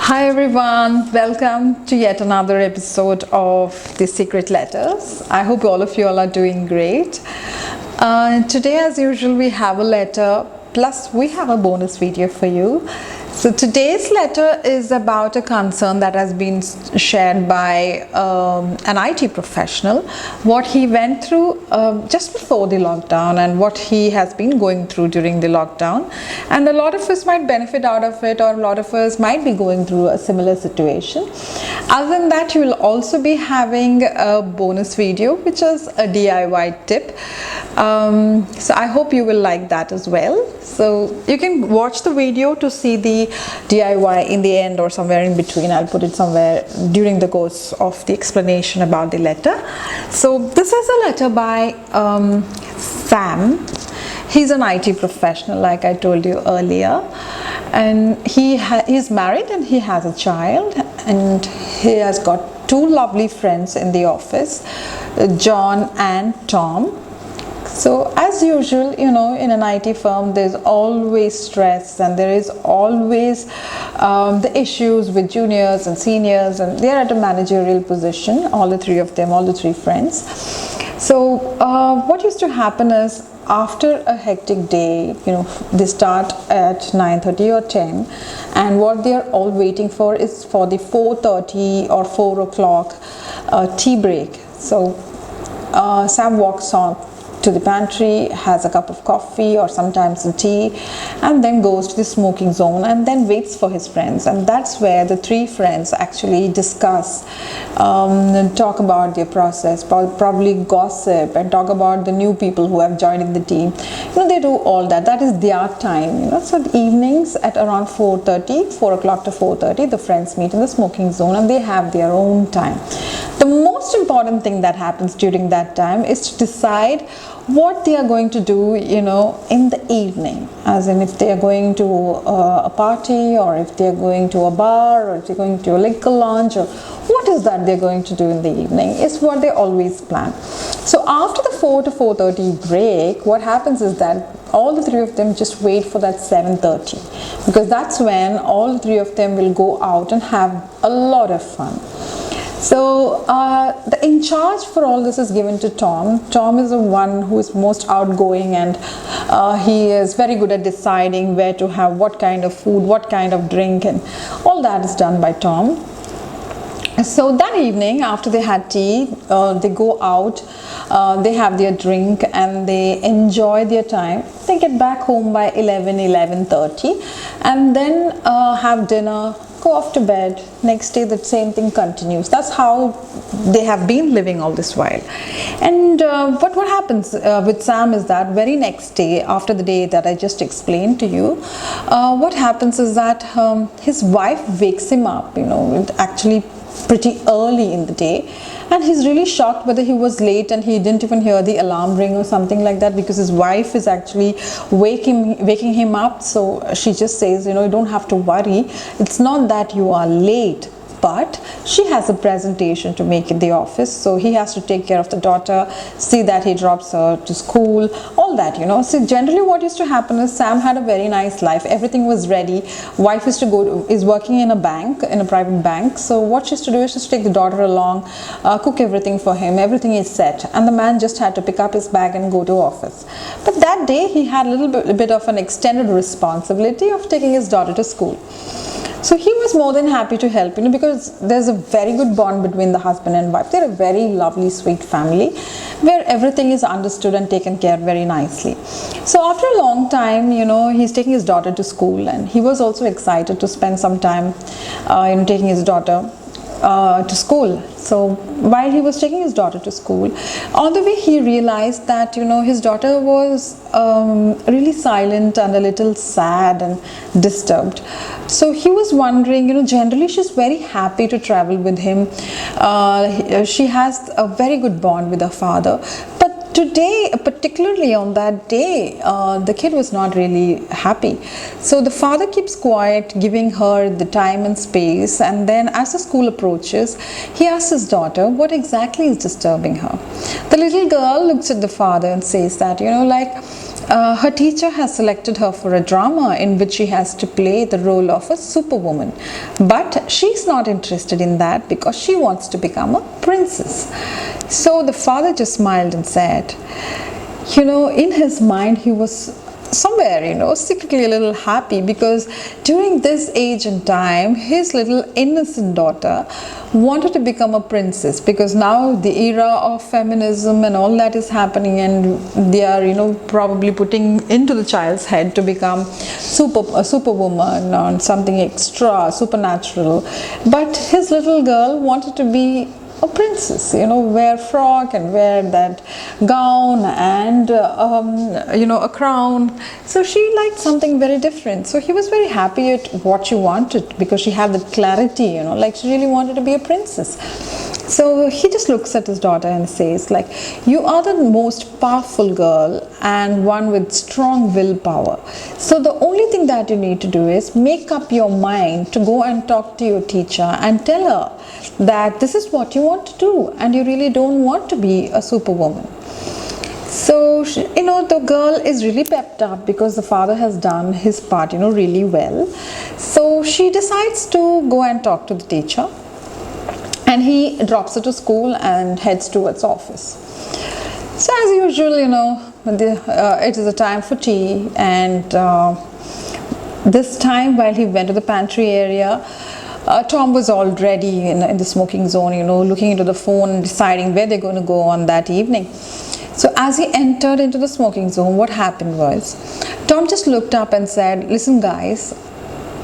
Hi everyone, welcome to yet another episode of The Secret Letters. I hope all of you all are doing great. Today as usual we have a letter plus we have a bonus video for you. So today's letter is about a concern that has been shared by an IT professional, what he went through just before the lockdown and what he has been going through during the lockdown. And a lot of us might benefit out of it, or a lot of us might be going through a similar situation. Other than that, you will also be having a bonus video which is a DIY tip. So I hope you will like that as well. So you can watch the video to see the DIY in the end or somewhere in between. I'll put it somewhere during the course of the explanation about the letter. So this is a letter by Sam. He's an IT professional, like I told you earlier, and he's married and he has a child, and he has got two lovely friends in the office, John and Tom. So as usual, you know, in an IT firm there's always stress and there is always the issues with juniors and seniors, and they're at a managerial position, all the three of them, all the three friends. So what used to happen is, after a hectic day, you know, they start at 9:30 or 10, and what they're all waiting for is for the 4:30 or 4 o'clock tea break. So Sam walks on to the pantry, has a cup of coffee or sometimes a tea, and then goes to the smoking zone and then waits for his friends. And that's where the three friends actually discuss and talk about their process, probably gossip and talk about the new people who have joined in the team. You know, they do all that. That is their time, you know. So the evenings at around 4:30, 4 o'clock to 4:30, the friends meet in the smoking zone and they have their own time. The most important thing that happens during that time is to decide what they are going to do, you know, in the evening, as in if they are going to a party, or if they are going to a bar, or if they're going to a liquor lounge, or what is that they're going to do in the evening is what they always plan. So after the 4 to 4:30 break, what happens is that all the three of them just wait for that 7:30, because that's when all the three of them will go out and have a lot of fun. So the in charge for all this is given to Tom. Tom is the one who is most outgoing, and he is very good at deciding where to have what kind of food, what kind of drink, and all that is done by Tom. So that evening, after they had tea, they go out, they have their drink and they enjoy their time. They get back home by 11:30 and then have dinner, go off to bed. Next day the same thing continues. That's how they have been living all this while. And what happens with Sam is that very next day, after the day that I just explained to you, what happens is that his wife wakes him up, you know, actually pretty early in the day, and he's really shocked whether he was late and he didn't even hear the alarm ring or something like that, because his wife is actually waking him up. So she just says, you know, you don't have to worry, it's not that you are late, but she has a presentation to make in the office, so he has to take care of the daughter, see that he drops her to school, all that, you know. So generally what used to happen is Sam had a very nice life, everything was ready. Wife is working in a bank, in a private bank, so what she used to do is just take the daughter along, cook everything for him, everything is set, and the man just had to pick up his bag and go to office. But that day he had a bit of an extended responsibility of taking his daughter to school. So he was more than happy to help, you know, because there's a very good bond between the husband and wife. They're a very lovely, sweet family where everything is understood and taken care very nicely. So after a long time, you know, he's taking his daughter to school, and he was also excited to spend some time, you know, taking his daughter to school. So while he was taking his daughter to school, on the way he realized that, you know, his daughter was really silent and a little sad and disturbed. So he was wondering, you know, generally she's very happy to travel with him. She has a very good bond with her father, but today, particularly on that day, the kid was not really happy. So the father keeps quiet, giving her the time and space, and then as the school approaches, he asks his daughter what exactly is disturbing her. The little girl looks at the father and says that, you know, like, Her teacher has selected her for a drama in which she has to play the role of a superwoman. But she's not interested in that because she wants to become a princess. So the father just smiled and said, in his mind he was somewhere, secretly a little happy, because during this age and time, his little innocent daughter wanted to become a princess, because now the era of feminism and all that is happening, and they are, probably putting into the child's head to become a superwoman or something extra, supernatural. But his little girl wanted to be a princess, wear frock and wear that gown and a crown. So she liked something very different. So he was very happy at what she wanted, because she had the clarity, like she really wanted to be a princess. So he just looks at his daughter and says, like, you are the most powerful girl and one with strong willpower. So the only thing that you need to do is make up your mind to go and talk to your teacher and tell her that this is what you want to do and you really don't want to be a superwoman. So, the girl is really pepped up because the father has done his part, really well. So she decides to go and talk to the teacher. And he drops her to school and heads towards office. So as usual, it is a time for tea, and this time while he went to the pantry area, Tom was already in the smoking zone, looking into the phone and deciding where they're going to go on that evening. So as he entered into the smoking zone, what happened was, Tom just looked up and said, listen guys,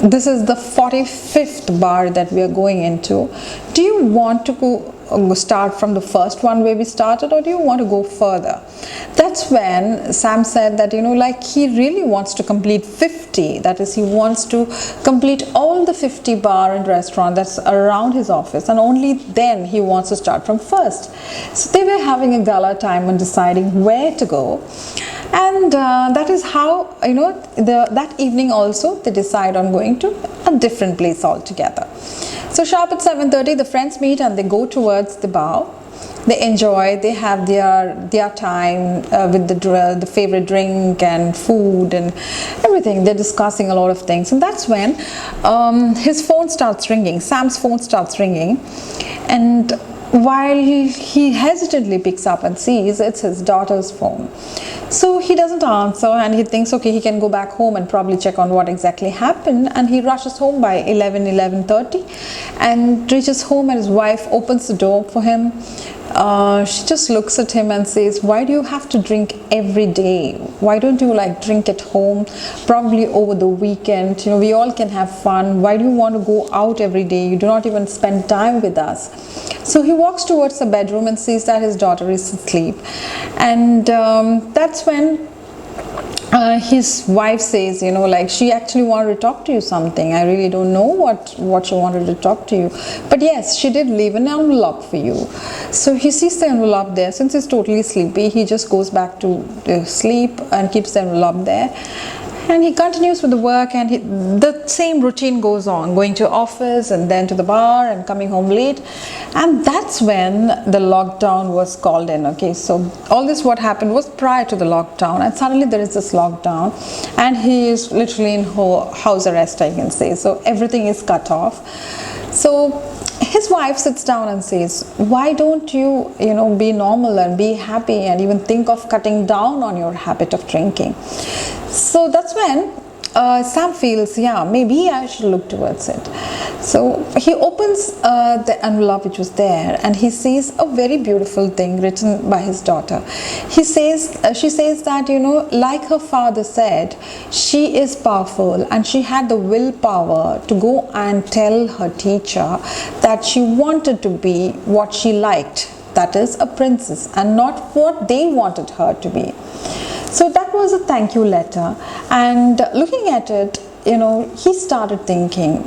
this is the 45th bar that we are going into. Do you want to go start from the first one where we started, or do you want to go further? That's when Sam said that, he really wants to complete 50. That is, he wants to complete all the 50 bar and restaurant that's around his office, and only then he wants to start from first. So they were having a gala time and deciding where to go. And that is how, that evening also they decide on going to a different place altogether. So sharp at 7:30, the friends meet and they go towards the bar. They enjoy, they have their time with the favorite drink and food and everything. They're discussing a lot of things. And that's when his phone starts ringing, Sam's phone starts ringing. And while he hesitantly picks up and sees it's his daughter's phone. So he doesn't answer, and he thinks, okay, he can go back home and probably check on what exactly happened. And he rushes home by 11:30 and reaches home, and his wife opens the door for him. She just looks at him and says, why do you have to drink every day? Why don't you drink at home, probably over the weekend? We all can have fun. Why do you want to go out every day? You do not even spend time with us. So he walks towards the bedroom and sees that his daughter is asleep. And that's when his wife says, she actually wanted to talk to you something. I really don't know what she wanted to talk to you. But yes, she did leave an envelope for you. So he sees the envelope there. Since he's totally sleepy, he just goes back to sleep and keeps the envelope there. And he continues with the work, and the same routine goes on, going to office and then to the bar and coming home late. And that's when the lockdown was called in. Okay, so all this what happened was prior to the lockdown, and suddenly there is this lockdown, and he is literally in house arrest, I can say. So everything is cut off. So his wife sits down and says, why don't you, be normal and be happy and even think of cutting down on your habit of drinking? So that's when Sam feels, maybe I should look towards it. So he opens the envelope which was there, and he sees a very beautiful thing written by his daughter. She says that, like her father said, she is powerful, and she had the willpower to go and tell her teacher that she wanted to be what she liked, that is a princess, and not what they wanted her to be. So that was a thank you letter, and looking at it, he started thinking,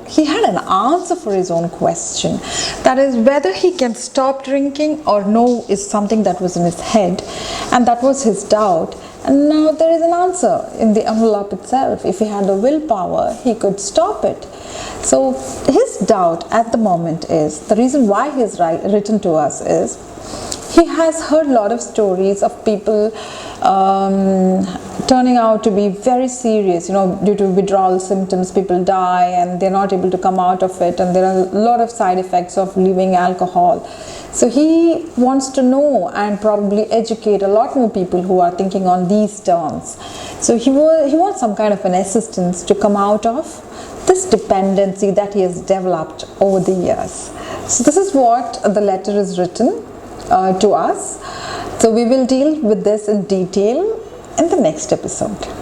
he had an answer for his own question. That is, whether he can stop drinking or no is something that was in his head, and that was his doubt. And now there is an answer in the envelope itself. If he had the willpower, he could stop it. So his doubt at the moment is, the reason why he has written to us is, He has heard a lot of stories of people turning out to be very serious, due to withdrawal symptoms. People die and they're not able to come out of it, and there are a lot of side effects of leaving alcohol. So he wants to know and probably educate a lot more people who are thinking on these terms. So he wants some kind of an assistance to come out of this dependency that he has developed over the years. So this is what the letter is written to us. So we will deal with this in detail in the next episode.